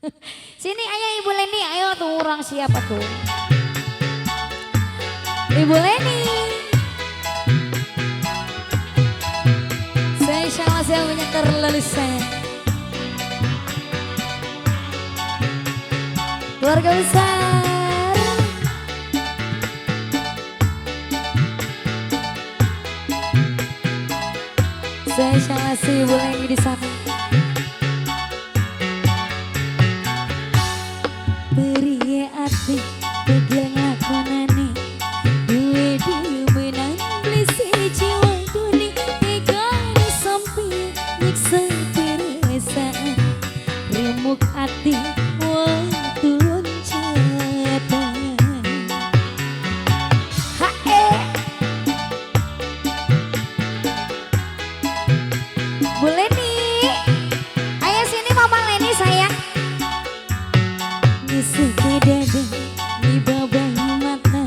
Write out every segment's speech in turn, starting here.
Sini ayo Ibu Leni, ayo tuh orang siapa tuh? Ibu Leni. Saya salah saya punya terlalu saya. Keluarga besar. Saya salah si Ibu Leni di sana. Beri hati pegel ngakonane duwe menang blisi jiwa duni tekan sampai nyiksa perasaan remuk hati waktu loncatan hae Bu Leni ayo sini Mama Leni sayang. Suka dada di babah mata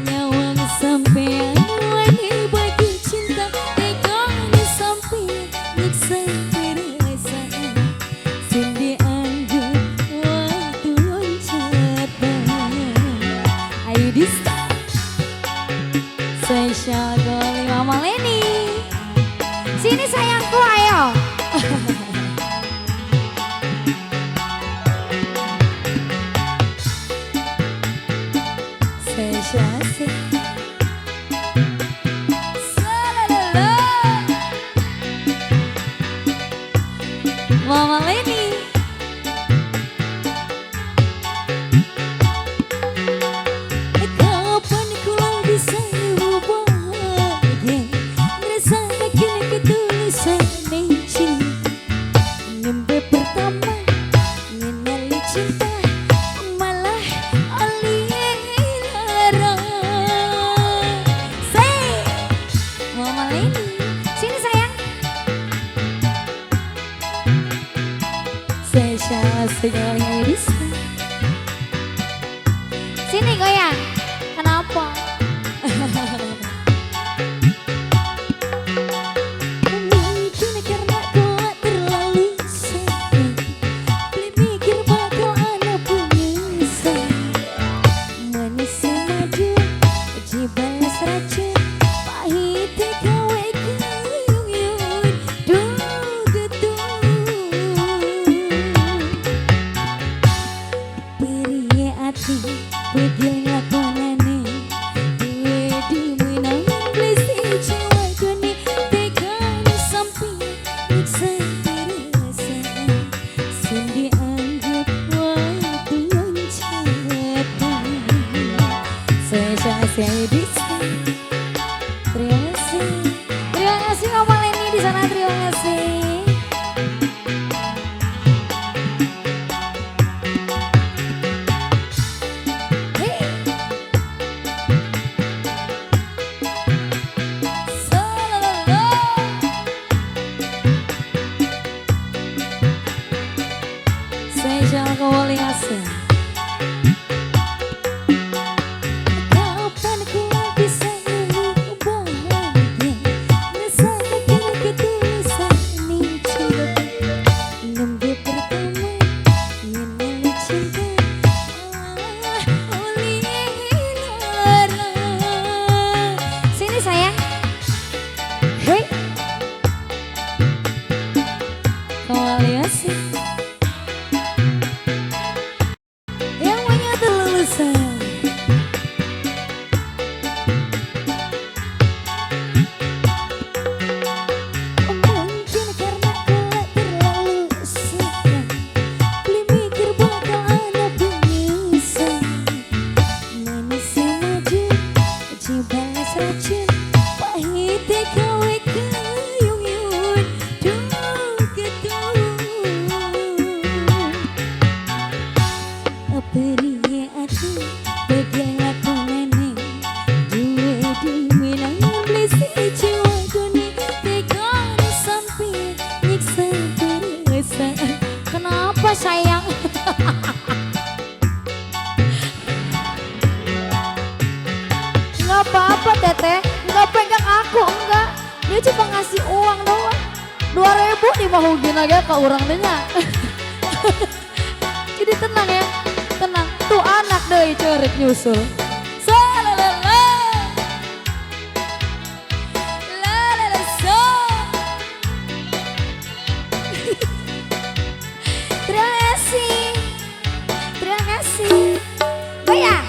nyawang sampean wangi bagi cinta tekan sampai nyiksa perasaan sendi anggap waktu loncatan ayo dista spesial kali Mama Leni sini sayangku ayo. Asik. Mama Leni. Kapan kau bisa bahagia merasakan ketulusan cinta nembe pertama mengenali cinta malah Mama Leni, sini sayang. Spesial segalanya Irisa. Sini goyang. Kenapa? Mungkin karena kau terlalu sayang. Beli mikir bakal anak punya sayang. Manis madu, jibalas racun. Pegel ngakonane duwe menang blisi jiwa duni tekan sampai nyiksa perasaan sendi anggap waktu loncatan saya Edisa. Terima kasih Mama Leni di sana, terima kasih. Spesial kawali asa. Kapan ku bisa bahagia merasakan ketulusan cinta nembe pertama mengenali cinta oleh lara. Sini sayang. Hei kawali asa. Kenapa sayang? Nggak apa-apa Teteh, nggak pegang aku, enggak. Dia cuma ngasih uang doang. 2.000 di mau gina ke orang nya. Corek nyusul. Terima kasih. Terima kasih. Goyang.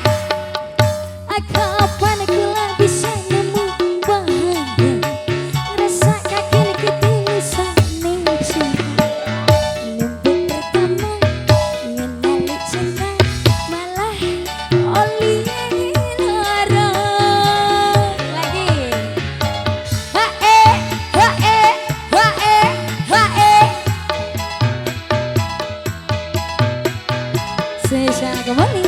Kapan aku lah bisa nemu bahagia, ngerasa kaki ketulusan nih cinta. Lembut pertama ngenali cinta, malah oli lara. Lagi. Hae, hae, hae, hae. Sesha kembali.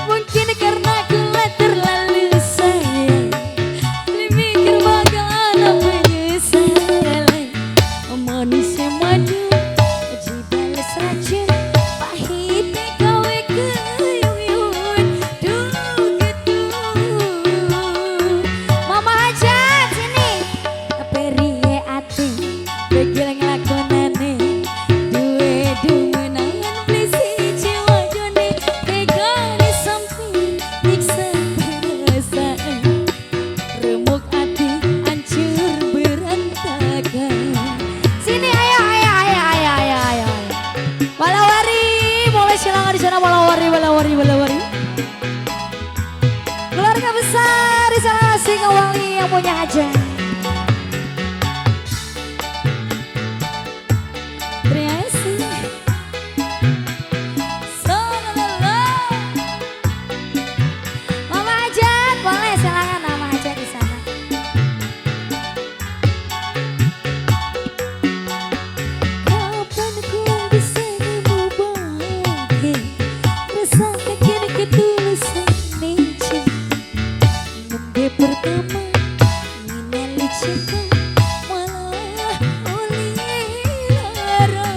Mungkin karena aku terlalu sayang, mikir bakal menyesal. Manisnya madu dibales racun, pahitnya kowe kuyuyun. Duh gitu. Mama hajat sini, periye ati begil ngelakonane. Duwe menangan blisi jiwa jone, tegane sampai nyiksa perasaan. Remuk hati hancur berantakan. Sini ayo. Balawari, boleh silakan di sana balawari. Keluarga besar di sana Singowangi yang punya hajat. Terima kasih. Mama hajat, boleh silakan nama hajat di sana. Kapan ku bisa nemu bahagia, rasa kini ketulusan nih cinta. Nembe pertama ngenali cinta, malah oli lara.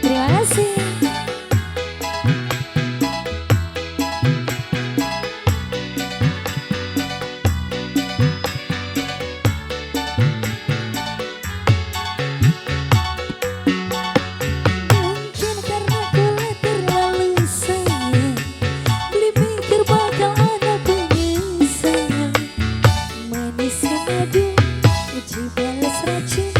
Terima kasih. Mungkin karena aku terlalu sayang, mikir bakal ada penyesalan. Manisnya madu dibales racun,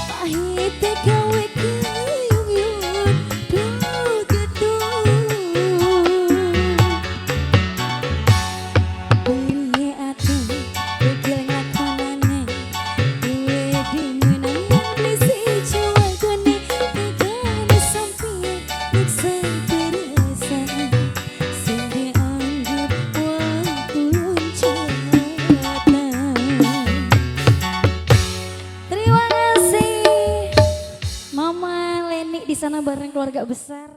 pahitnya kowe kuyuyun. Duh gitu. Periye ati begil ngelakonane. Duwe menangan blisi jiwa jone, tegane sampai nyiksa perasaan. Sing dianggap waktu loncatan. Terima kasih Mama Leni di sana bareng keluarga besar.